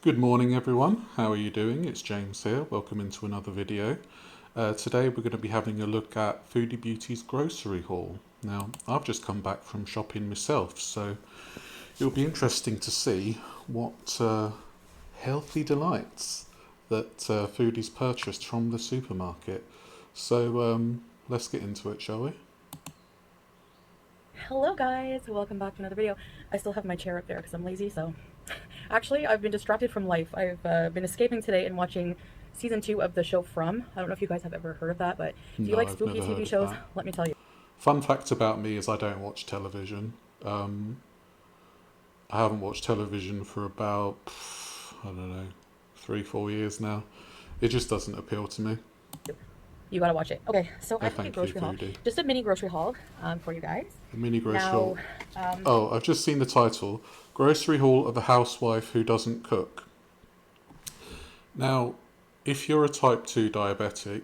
Good morning everyone, how are you doing? It's James here, welcome into another video. Today we're going to be having a look at Foodie Beauty's grocery haul. Now I've just come back from shopping myself, so it'll be interesting to see what healthy delights that Foodie's purchased from the supermarket. So let's get into it, shall we? Hello guys, welcome back to another video. I still have my chair up there because I'm lazy, so actually I've been distracted from life. I've been escaping today and watching season 2 of the show From. I don't know if you guys have ever heard of that, but if you No, like I've spooky never TV heard of shows, that. let me tell you. Fun fact about me is I don't watch television. I haven't watched television for about, I don't know, 3, 4 years now. It just doesn't appeal to me. You gotta watch it. Okay, so I Oh, have a thank you, grocery haul, Foodie. just a mini grocery haul for you guys. A mini grocery Now, haul. Oh, I've just seen the title. Grocery haul of a housewife who doesn't cook. Now, if you're a type 2 diabetic,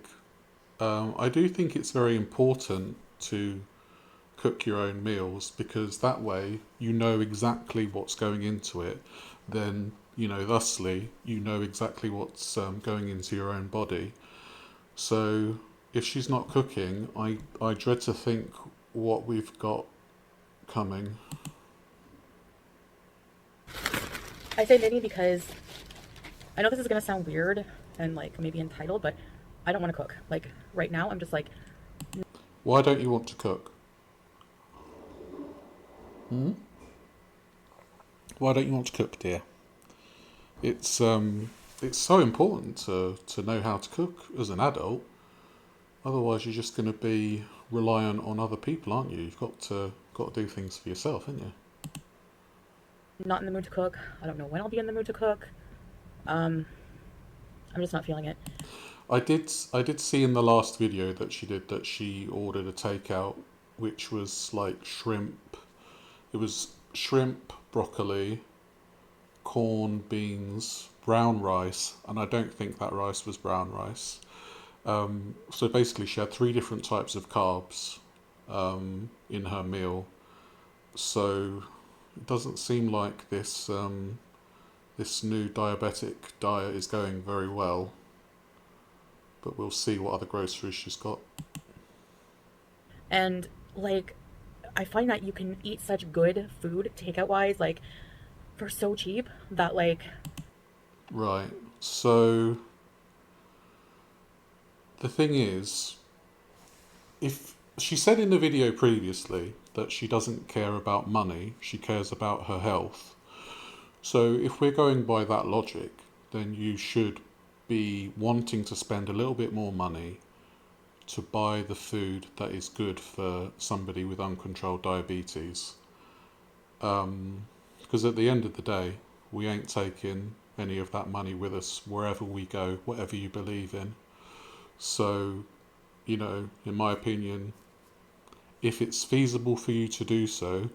I do think it's very important to cook your own meals because that way you know exactly what's going into it. Then, thusly, you know exactly what's going into your own body. So if she's not cooking, I dread to think what we've got coming. I say mini because I know this is gonna sound weird and like maybe entitled, but I don't want to cook. Like right now, I'm just like, Why don't you want to cook? Hmm? Why don't you want to cook, dear? It's so important to know how to cook as an adult. Otherwise, you're just going to be reliant on other people, aren't you? You've got to do things for yourself, haven't you? not in the mood to cook. I don't know when I'll be in the mood to cook. Um, I'm just not feeling it. I did see in the last video that she did that she ordered a takeout, which was like shrimp. It was shrimp, broccoli, corn, beans, brown rice, and I don't think that rice was brown rice. So basically, she had three different types of carbs in her meal. So it doesn't seem like this new diabetic diet is going very well. But we'll see what other groceries she's got. And like, I find that you can eat such good food takeout wise, like for so cheap that like Right. So the thing is, if she said in the video previously that she doesn't care about money, she cares about her health. So if we're going by that logic, then you should be wanting to spend a little bit more money to buy the food that is good for somebody with uncontrolled diabetes. Because at the end of the day, we ain't taking any of that money with us wherever we go, whatever you believe in. So, in my opinion, if it's feasible for you to do so,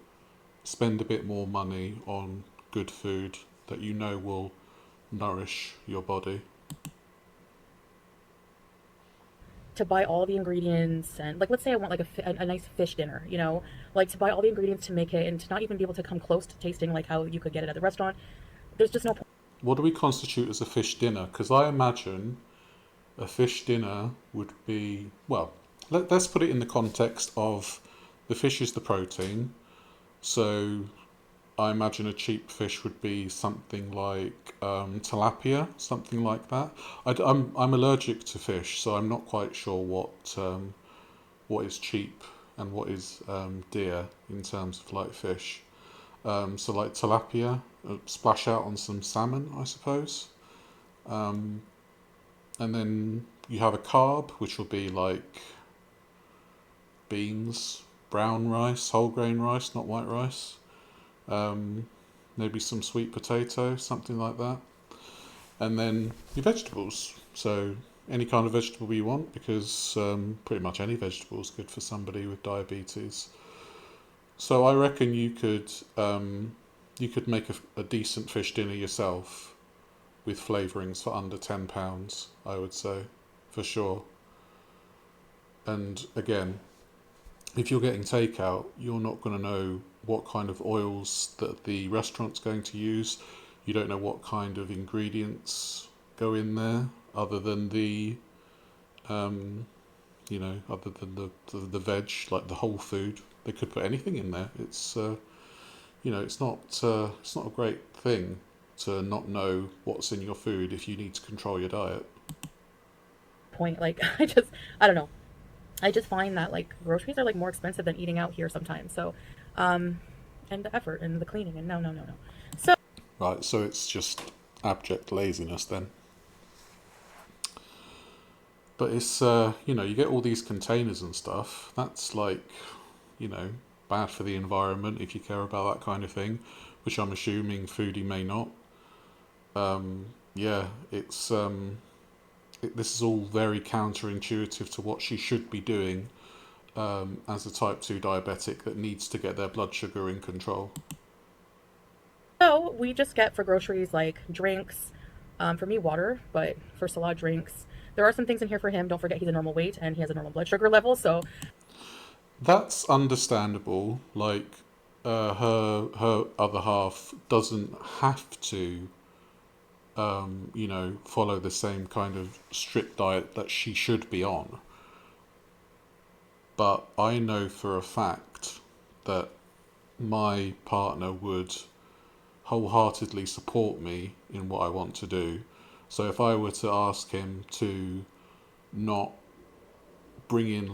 spend a bit more money on good food that you know will nourish your body. to buy all the ingredients and like let's say I want like a nice fish dinner, like to buy all the ingredients to make it and to not even be able to come close to tasting like how you could get it at the restaurant. There's just no point. What do we constitute as a fish dinner? Because I imagine a fish dinner would be, well, let's put it in the context of the fish is the protein. So I imagine a cheap fish would be something like tilapia, something like that. I'm allergic to fish, so I'm not quite sure what is cheap and what is dear in terms of like fish. So like tilapia, splash out on some salmon, I suppose. Um, and then you have a carb, which will be like beans, brown rice, whole grain rice, not white rice. Um, Maybe some sweet potato, something like that. And then your vegetables. So any kind of vegetable you want, because pretty much any vegetable is good for somebody with diabetes. So I reckon you could make a decent fish dinner yourself with flavourings for under £10, I would say, for sure. And again, if you're getting takeout, you're not going to know what kind of oils that the restaurant's going to use. You don't know what kind of ingredients go in there, other than the other than the veg, like the whole food. They could put anything in there. It's not a great thing to not know what's in your food if you need to control your diet. Point. Like, I don't know. I just find that like groceries are like more expensive than eating out here sometimes. So, um, and the effort and the cleaning and no. So, Right, so it's just abject laziness then. But it's you get all these containers and stuff. That's like, you know, bad for the environment if you care about that kind of thing, which I'm assuming Foodie may not. Yeah, this is all very counterintuitive to what she should be doing as a type 2 diabetic that needs to get their blood sugar in control. so we just get for groceries like drinks. For me, water, but for Salah, drinks. There are some things in here for him. Don't forget he's a normal weight and he has a normal blood sugar level. So, That's understandable. Like, her other half doesn't have to, follow the same kind of strict diet that she should be on. But I know for a fact that my partner would wholeheartedly support me in what I want to do. So if I were to ask him to not bring in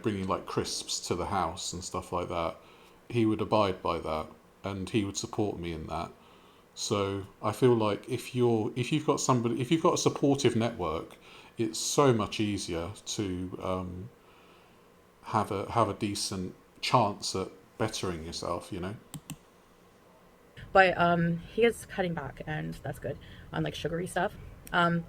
bringing like crisps to the house and stuff like that, he would abide by that and he would support me in that. So I feel like if you've got a supportive network, it's so much easier to have a decent chance at bettering yourself. but he is cutting back, and that's good on like sugary stuff. Um,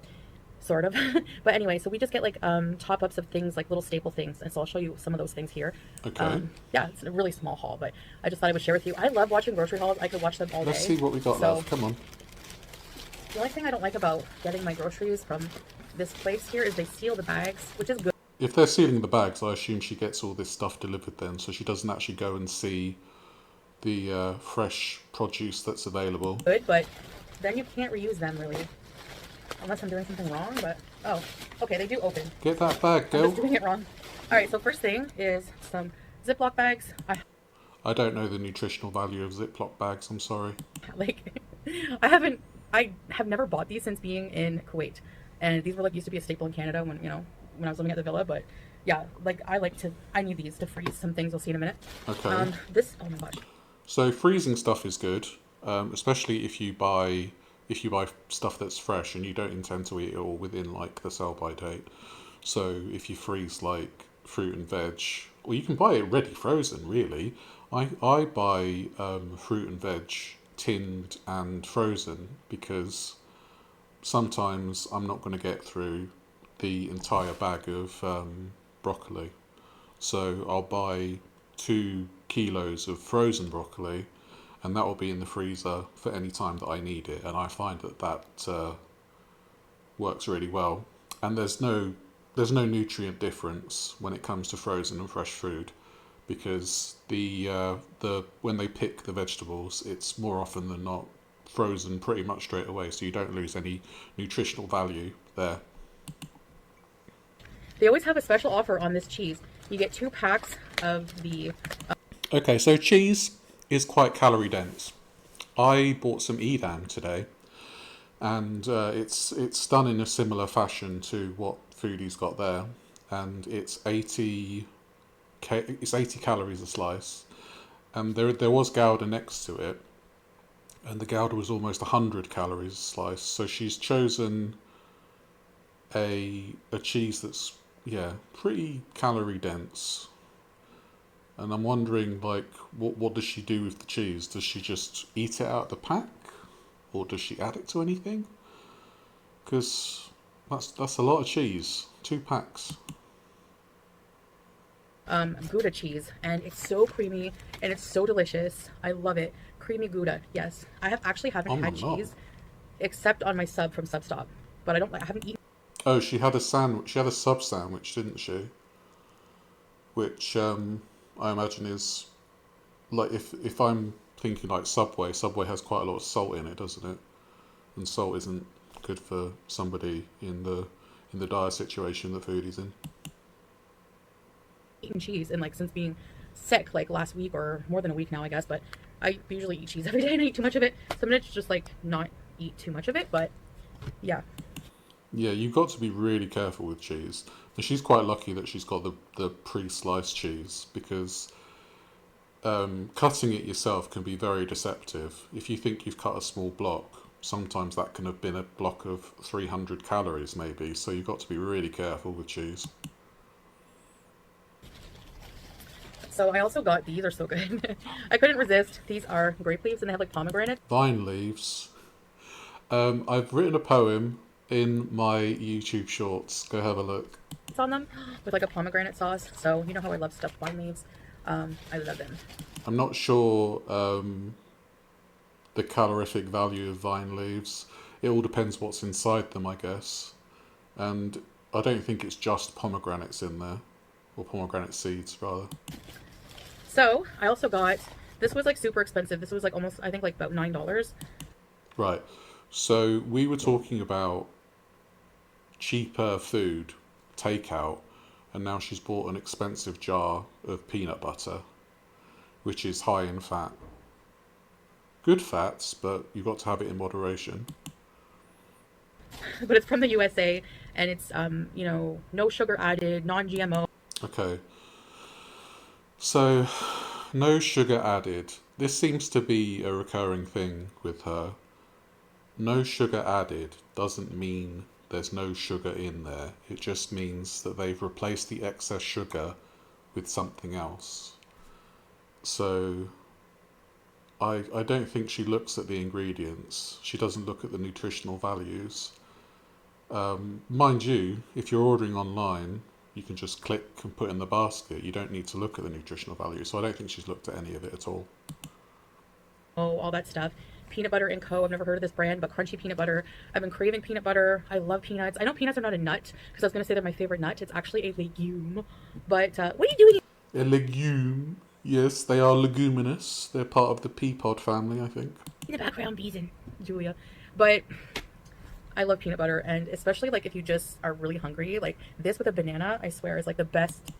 sort of. But anyway, so we just get like top ups of things like little staple things, and so I'll show you some of those things here. Okay, Yeah, it's a really small haul, but I just thought I would share with you. I love watching grocery hauls. I could watch them all let's day. see what we got So left. Come on. the only thing I don't like about getting my groceries from this place here is they seal the bags, which is good. If they're sealing the bags, I assume she gets all this stuff delivered then, so she doesn't actually go and see the fresh produce that's available. But then you can't reuse them really, unless I'm doing something wrong. But oh, okay, they do open. Get that bag, I'm just girl. doing it wrong. All right, so first thing is some Ziploc bags. I don't know the nutritional value of Ziploc bags, I'm sorry. Like, I have never bought these since being in Kuwait, and these were like used to be a staple in Canada when I was living at the villa. But yeah, like I need these to freeze some things. We'll see in a minute. Okay. Oh my gosh. So freezing stuff is good, especially if you buy stuff that's fresh and you don't intend to eat it all within like the sell by date. So if you freeze like fruit and veg, or you can buy it ready frozen. Really, I buy fruit and veg tinned and frozen because sometimes I'm not going to get through the entire bag of broccoli. So I'll buy 2 kilos of frozen broccoli, and that will be in the freezer for any time that I need it. And I find that works really well. And there's no nutrient difference when it comes to frozen and fresh food, because the when they pick the vegetables, it's more often than not frozen pretty much straight away, so you don't lose any nutritional value there. They always have a special offer on this cheese. You get 2 packs of the. Okay, so cheese is quite calorie dense. I bought some Edam today, and it's done in a similar fashion to what Foodie's got there, and it's 80 calories a slice, and there was Gouda next to it, and the Gouda was almost 100 calories a slice. So she's chosen a cheese that's pretty calorie dense. And I'm wondering, like, what does she do with the cheese? Does she just eat it out of the pack, or does she add it to anything? Because that's a lot of cheese. 2 packs. Gouda cheese, and it's so creamy and it's so delicious. I love it. Creamy Gouda. Yes, I haven't had no. cheese except on my sub from Substop, but I haven't eaten. Oh, she had a sandwich. She had a sub sandwich, didn't she? Which I imagine is like if I'm thinking like Subway. Subway has quite a lot of salt in it, doesn't it? And salt isn't good for somebody in the dire situation that Foodie's in. Eating cheese, and like since being sick like last week or more than a week now, I guess, but I usually eat cheese every day and I eat too much of it. So I'm gonna just like not eat too much of it, but yeah. Yeah, you've got to be really careful with cheese. And she's quite lucky that she's got the pre-sliced cheese because cutting it yourself can be very deceptive. If you think you've cut a small block, sometimes that can have been a block of 300 calories maybe. So you've got to be really careful with cheese. So I also got these, are so good. I couldn't resist. These are grape leaves and they have like pomegranate. Vine leaves. I've written a poem in my YouTube shorts. Go have a look. It's on them with like a pomegranate sauce. So you know how I love stuffed vine leaves. I love them. I'm not sure the calorific value of vine leaves. It all depends what's inside them, I guess. And I don't think it's just pomegranates in there, or pomegranate seeds rather. So I also got, this was like super expensive. This was like almost, I think like about $9. Right. So we were talking about cheaper food, takeout, and now she's bought an expensive jar of peanut butter, which is high in fat. Good fats, but you've got to have it in moderation. But it's from the USA and it's, you know, no sugar added, non-GMO. Okay. So, no sugar added. This seems to be a recurring thing with her. No sugar added doesn't mean there's no sugar in there. It just means that they've replaced the excess sugar with something else. So, I don't think she looks at the ingredients. She doesn't look at the nutritional values. Mind you, if you're ordering online, you can just click and put in the basket. You don't need to look at the nutritional value. So I don't think she's looked at any of it at all. Oh, all that stuff. Peanut Butter & Co. I've never heard of this brand, but crunchy peanut butter. I've been craving peanut butter. I love peanuts. I know peanuts are not a nut because I was going to say they're my favorite nut. It's actually a legume. But what are you doing? A legume. Yes, they are leguminous. They're part of the pea pod family, I think. In the background, bees and Julia. But I love peanut butter, and especially like if you just are really hungry, like this with a banana, I swear is like the best.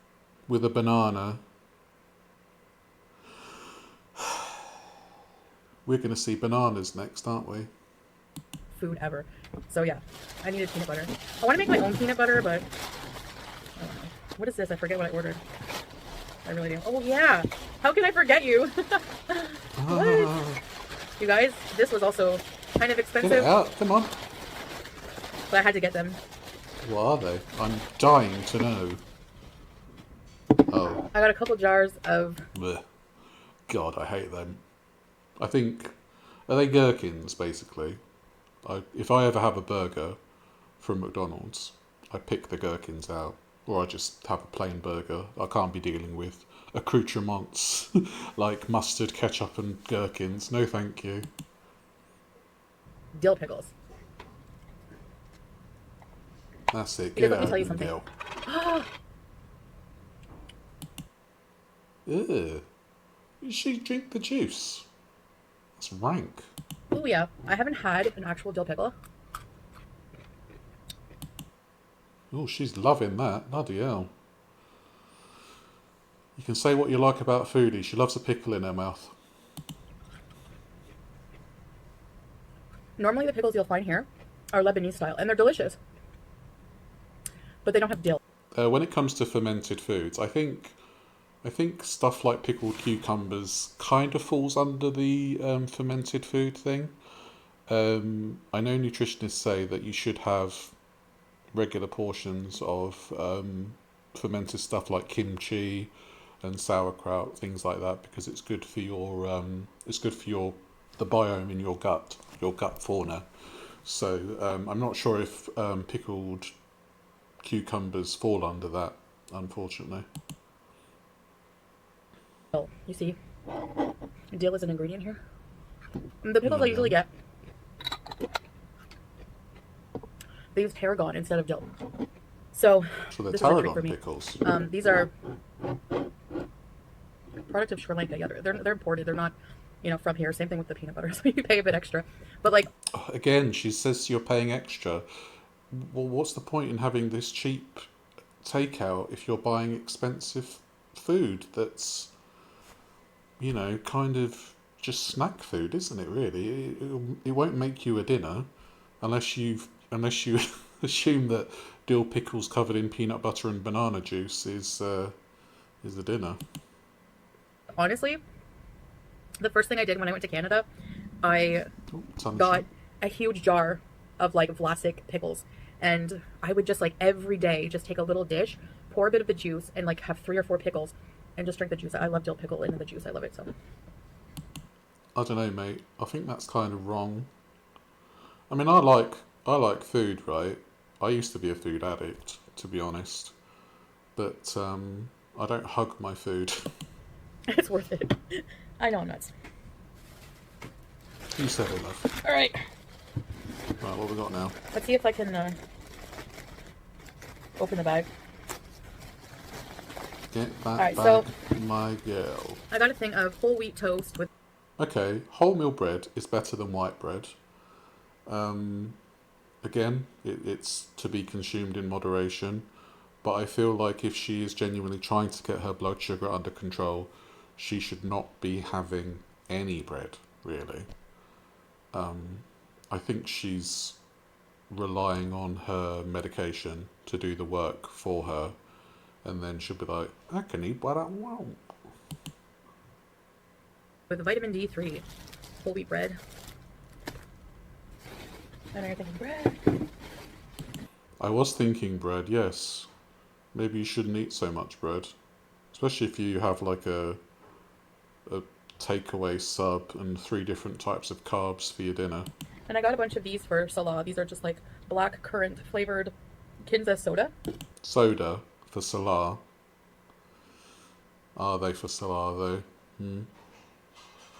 With a banana. We're going to see bananas next, aren't we? Food ever. So yeah, I needed peanut butter. I want to make my own peanut butter, but I don't know. What is this? I forget what I ordered. I really do. Oh yeah, how can I forget you? What? You guys, this was also kind of Get expensive, it out, come on. but I had to get them. What are they? I'm dying to know. Oh, I got a couple jars of. bleh. God, I hate them. I think, are they gherkins, basically? If I ever have a burger from McDonald's, I pick the gherkins out. Or I just have a plain burger. I can't be dealing with accoutrements like mustard, ketchup and gherkins. No thank you. Dill pickles. That's it. Because Get let me out tell you of the something. Dill. Ew. Did she drink the juice? That's rank. Oh yeah, I haven't had an actual dill pickle. Oh, she's loving that. Bloody hell. You can say what you like about Foodie. She loves a pickle in her mouth. Normally the pickles you'll find here are Lebanese style, and they're delicious. But they don't have dill. When it comes to fermented foods, I think stuff like pickled cucumbers kind of falls under the fermented food thing. I know nutritionists say that you should have regular portions of fermented stuff like kimchi and sauerkraut, things like that, because it's good for your the biome in your gut fauna. So I'm not sure if pickled cucumbers fall under that, unfortunately. Dill, you see, dill is an ingredient here. The pickles I usually get, they use tarragon instead of dill. So they're this is a treat for tarragon me. pickles. These are product of Sri Lanka. Yeah, they're imported. They're not you know, from here. Same thing with the peanut butter, so you pay a bit extra. But like, Again, she says you're paying extra. Well, what's the point in having this cheap takeout if you're buying expensive food that's, you know, kind of just snack food, isn't it, really? It won't make you a dinner unless you assume that dill pickles covered in peanut butter and banana juice is a dinner. honestly, the first thing I did when I went to Canada, I Oh, sunshine. got a huge jar of like Vlasic pickles, and I would just like every day just take a little dish, pour a bit of the juice, and like have 3 or 4 pickles, and just drink the juice. I love dill pickle into the juice. I love it so. I don't know, mate. I think that's kind of wrong. I mean, I like food, right? I used to be a food addict, to be honest, but I don't hug my food. It's worth it. I know I'm nuts. You said it, love. All right, Right, what we got now? let's see if I can open the bag. Get that Alright, back, so my girl. I got a thing of whole wheat toast with. Okay, wholemeal bread is better than white bread. Again, it's to be consumed in moderation, but I feel like if she is genuinely trying to get her blood sugar under control, she should not be having any bread, really. I think she's relying on her medication to do the work for her, and then she'll be like, I can eat what I want. With vitamin D3, whole wheat bread. And I'm thinking bread. I was thinking bread, yes. Maybe you shouldn't eat so much bread, especially if you have like a takeaway sub and 3 different types of carbs for your dinner. And I got a bunch of these for Salah. These are just like black currant flavored Kinza soda. Soda for Salah. Are they for Salah though?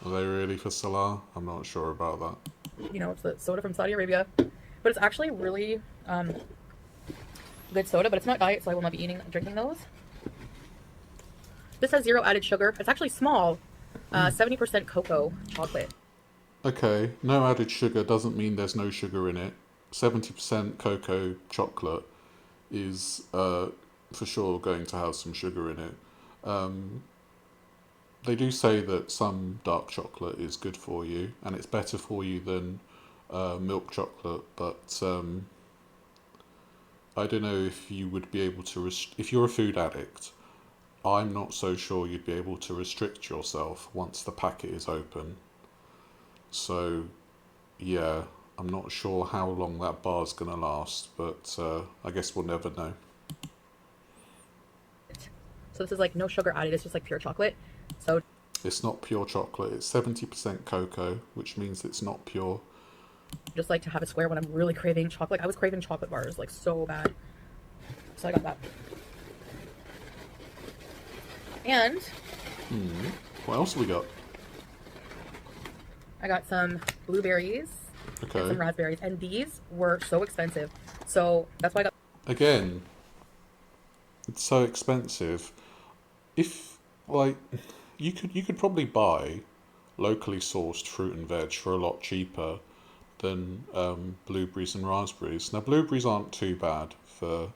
Are they really for Salah? I'm not sure about that. You know, it's the soda from Saudi Arabia. But it's actually really good soda, but it's not diet, so I will not be drinking those. This has 0 added sugar. It's actually small. 70% cocoa chocolate. Okay, no added sugar doesn't mean there's no sugar in it. 70% cocoa chocolate is for sure going to have some sugar in it. They do say that some dark chocolate is good for you, and it's better for you than milk chocolate, but I don't know if you would be able to, if you're a food addict, I'm not so sure you'd be able to restrict yourself once the packet is open. So, yeah, I'm not sure how long that bar's going to last, but I guess we'll never know. So this is like no sugar added, it's just like pure chocolate. So It's not pure chocolate, it's 70% cocoa, which means it's not pure. just like to have a square when I'm really craving chocolate. I was craving chocolate bars like so bad. So I got that. And What else have we got? I got some blueberries and Okay. some raspberries, and these were so expensive. So that's why I got. Again, it's so expensive. If like you could probably buy locally sourced fruit and veg for a lot cheaper than blueberries and raspberries. Now blueberries aren't too bad for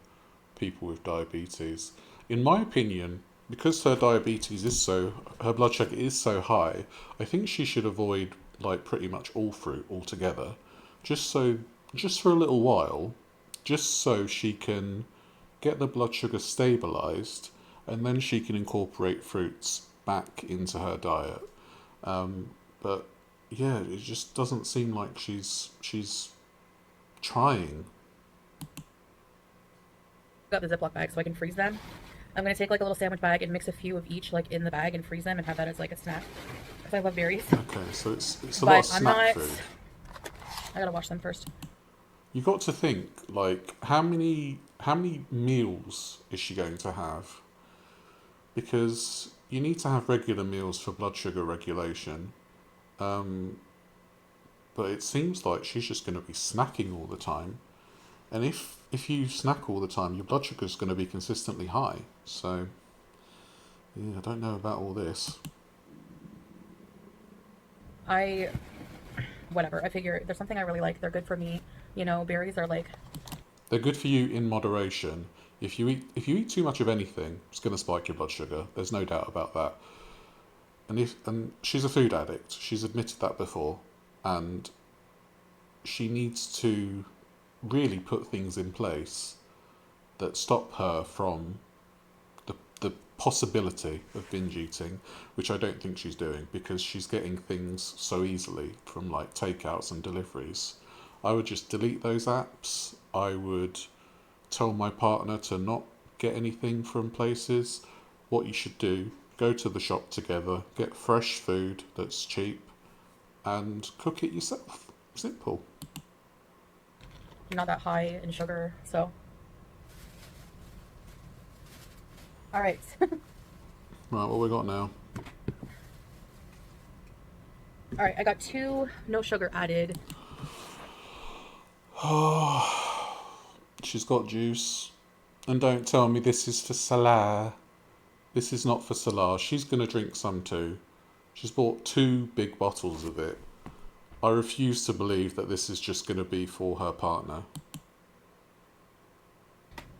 people with diabetes. In my opinion, because her her blood sugar is so high, I think she should avoid like pretty much all fruit altogether, just for a little while, just so she can get the blood sugar stabilized, and then she can incorporate fruits back into her diet. But yeah, it just doesn't seem like she's trying. Got the Ziploc bag so I can freeze them. I'm gonna take like a little sandwich bag and mix a few of each like in the bag and freeze them and have that as like a snack. Because I love berries. Okay, so it's a lot of But I'm snack not. food. I gotta wash them first. You got to think like how many meals is she going to have? Because you need to have regular meals for blood sugar regulation. But it seems like she's just going to be snacking all the time. And if you snack all the time, your blood sugar is going to be consistently high. So, yeah, I don't know about all this. I, whatever. I figure there's something I really like. They're good for me. You know, berries are like, They're good for you in moderation. If you eat too much of anything, it's going to spike your blood sugar. There's no doubt about that. And she's a food addict. She's admitted that before, and she needs to really put things in place that stop her from the possibility of binge eating, which I don't think she's doing because she's getting things so easily from like takeouts and deliveries. I would just delete those apps. I would tell my partner to not get anything from places. What you should do, go to the shop together, get fresh food that's cheap, and cook it yourself. Simple. not that high in sugar. So, all right. Right, what we got now? All right, I got 2 no sugar added. She's got juice. And don't tell me this is for Salah. This is not for Salah. She's going to drink some too. She's bought 2 big bottles of it. I refuse to believe that this is just going to be for her partner.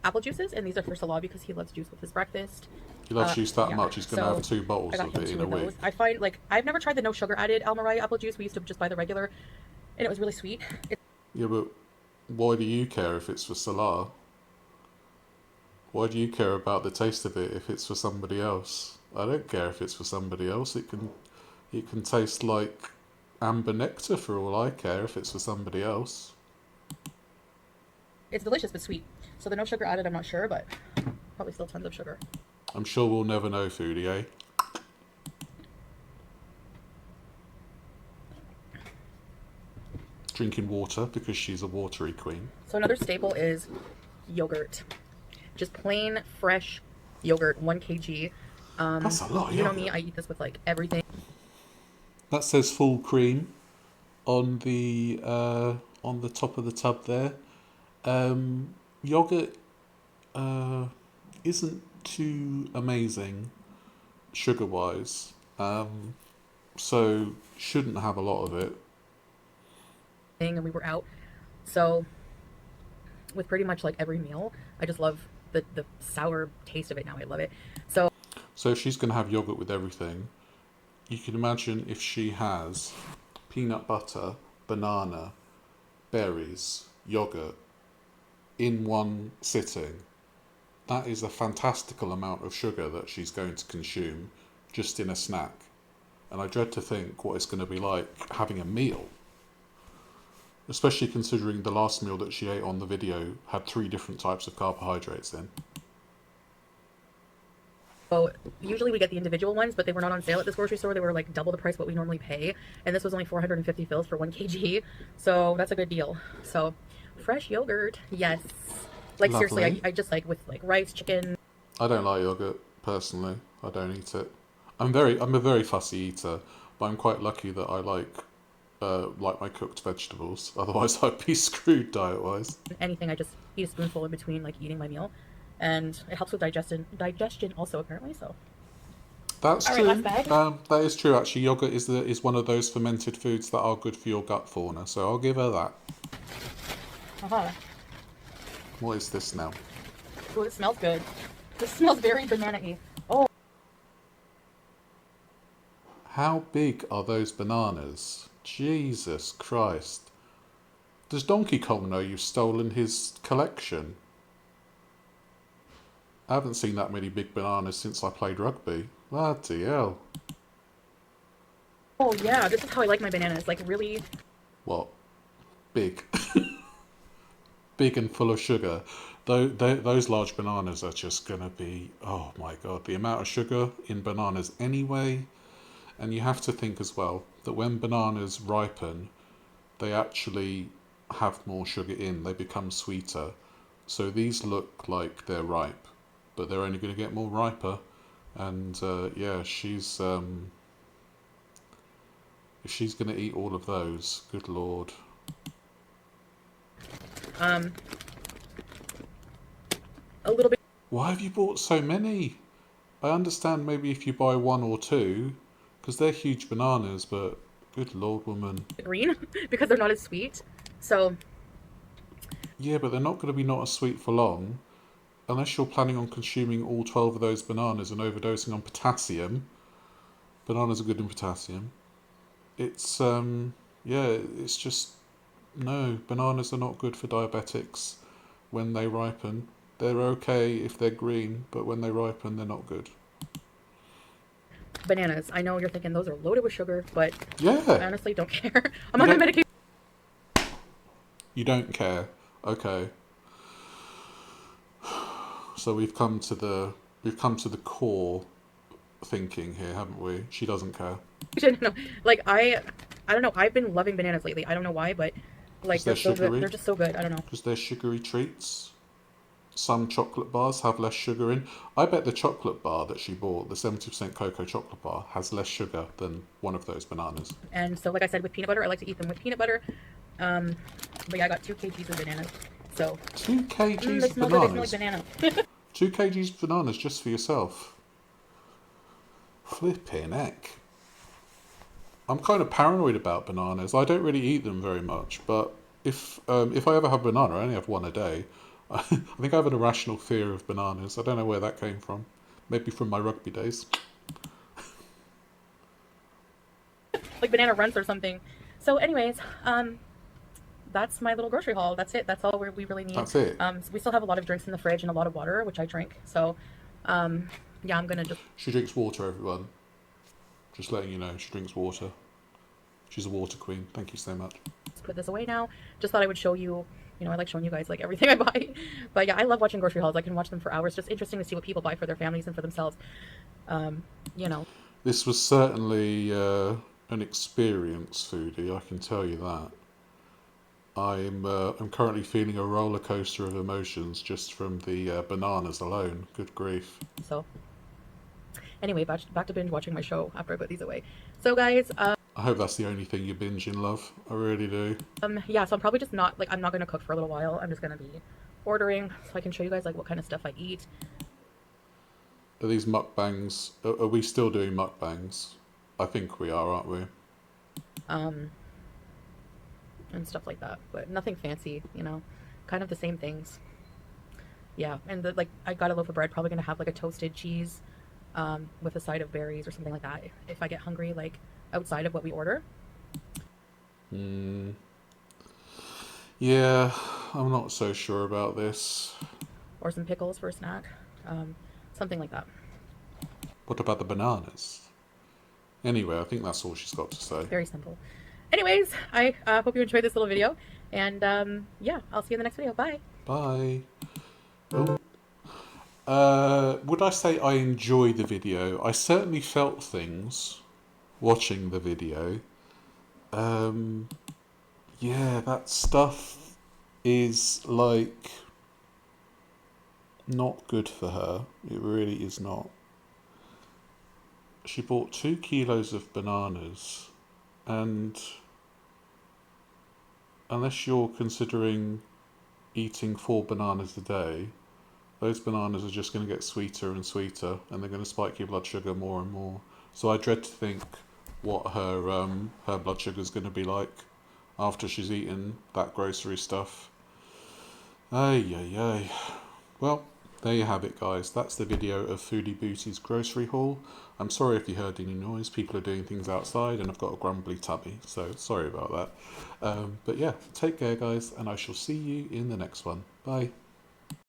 Apple juices, and these are for Salah because he loves juice with his breakfast. He loves juice that Yeah. much, he's going to So have 2 I bottles got of him it in 2 a of week. those. I find like I've never tried the no sugar added Almarai apple juice. We used to just buy the regular, and it was really sweet. Yeah, but why do you care if it's for Salah? Why do you care about the taste of it if it's for somebody else? I don't care if it's for somebody else. It can taste like amber nectar for all I care if it's for somebody else. It's delicious but sweet. So the no sugar added, I'm not sure, but probably still tons of sugar. I'm sure we'll never know, Foodie, eh? Drinking water because she's a watery queen. So another staple is yogurt. Just plain fresh yogurt, 1 kg. That's a lot of You know yogurt. me, I eat this with like everything. That says full cream on the top of the tub there. Yogurt isn't too amazing sugar wise, so shouldn't have a lot of it. And we were out. So with pretty much like every meal, I just love the sour taste of it now. I love it. So So if she's going to have yogurt with everything, you can imagine if she has peanut butter, banana, berries, yogurt in one sitting. That is a fantastical amount of sugar that she's going to consume just in a snack. And I dread to think what it's going to be like having a meal. Especially considering the last meal that she ate on the video had 3 different types of carbohydrates in. usually we get the individual ones, but they were not on sale at this grocery store. They were like double the price what we normally pay. And this was only 450 fills for 1 kg. So that's a good deal. So fresh yogurt, yes. Like Lovely. seriously, I just like with like rice, chicken. I don't like yogurt personally. I don't eat it. I'm a very fussy eater, but I'm quite lucky that I like my cooked vegetables. Otherwise, I'd be screwed diet-wise. Anything, I just eat a spoonful in between like eating my meal. And it helps with digestion also apparently, so. That's All right, true. last bag. That is true. Actually, yogurt is one of those fermented foods that are good for your gut fauna. So I'll give her that. Uh-huh. What is this now? Ooh, it smells good. This smells very banana-y. Oh, How big are those bananas? Jesus Christ. Does Donkey Kong know you've stolen his collection? I haven't seen that many big bananas since I played rugby. Bloody hell. oh yeah, this is how I like my bananas. Like really. What? Big. Big and full of sugar. Those large bananas are just going to be, oh my god, the amount of sugar in bananas anyway. And you have to think as well that when bananas ripen, they actually have more sugar in. They become sweeter. So these look like they're ripe, but they're only going to get more riper. And yeah, if she's going to eat all of those, good lord. A little bit. Why have you bought so many? I understand maybe if you buy 1 or 2, because they're huge bananas, but Good Lord, woman. green because they're not as sweet. So Yeah, but they're not going to be not as sweet for long. Unless you're planning on consuming all 12 of those bananas and overdosing on potassium. Bananas are good in potassium. It's, yeah, it's just, no, bananas are not good for diabetics when they ripen. They're okay if they're green, but when they ripen, they're not good. bananas. I know you're thinking those are loaded with sugar, but I Yeah, honestly don't care. I'm you on a don't, medication. you don't care. Okay, so we've come to the core thinking here, haven't we? She doesn't care No, like I don't know. I've been loving bananas lately. I don't know why, but like because they're they're so good. They're sugary, just so good. I don't know. because they're sugary treats. Some chocolate bars have less sugar in. I bet the chocolate bar that she bought, the 70% cocoa chocolate bar, has less sugar than one of those bananas. And so, like I said, with peanut butter, I like to eat them with peanut butter. Um, but yeah, I got 2 kgs of bananas. So 2 they kgs of smell good. They smell like bananas. banana. 2 kgs of bananas just for yourself. Flipping heck. I'm kind of paranoid about bananas. I don't really eat them very much, but if I ever have a banana, I only have one a day. I think I have an irrational fear of bananas. I don't know where that came from. Maybe from my rugby days. Like banana runts or something. So, anyways, that's my little grocery haul. That's it. That's all we really need. That's it. We still have a lot of drinks in the fridge and a lot of water, which I drink. So, yeah, I'm gonna just She drinks water, everyone. Just letting you know, she drinks water. She's a water queen. Thank you so much. put this away now. Just thought I would show you. You know, I like showing you guys like everything I buy. But yeah, I love watching grocery hauls. I can watch them for hours. Just interesting to see what people buy for their families and for themselves. You know. This was certainly an experience, Foodie. I can tell you that. I'm currently feeling a roller coaster of emotions just from the bananas alone. Good grief. So anyway, back to binge watching my show after I put these away. So guys, I hope that's the only thing you binge in, love. I really do. yeah. So I'm probably just not like I'm not gonna cook for a little while. I'm just gonna be ordering so I can show you guys like what kind of stuff I eat. Are these mukbangs? Are we still doing mukbangs? I think we are, aren't we? Um, and stuff like that, but nothing fancy. You know, kind of the same things. Yeah, and like I got a loaf of bread. Probably gonna have like a toasted cheese, with a side of berries or something like that. If I get hungry, like outside of what we order. Hmm. Yeah, I'm not so sure about this. Or some pickles for a snack, something like that. What about the bananas? Anyway, I think that's all she's got to say. Very simple. Anyways, I hope you enjoyed this little video, and yeah, I'll see you in the next video. Bye. Bye. Oh. Would I say I enjoy the video? I certainly felt things watching the video. Yeah, that stuff is like not good for her. It really is not. She bought 2 kilos of bananas, and unless you're considering eating 4 bananas a day, those bananas are just going to get sweeter and sweeter, and they're going to spike your blood sugar more and more. So I dread to think what her blood sugar is going to be like after she's eaten that grocery stuff. Ay, ay, ay. Well, there you have it, guys. That's the video of Foodie Booty's grocery haul. I'm sorry if you heard any noise. People are doing things outside and I've got a grumbly tummy, so sorry about that. But yeah, take care, guys, and I shall see you in the next one. Bye.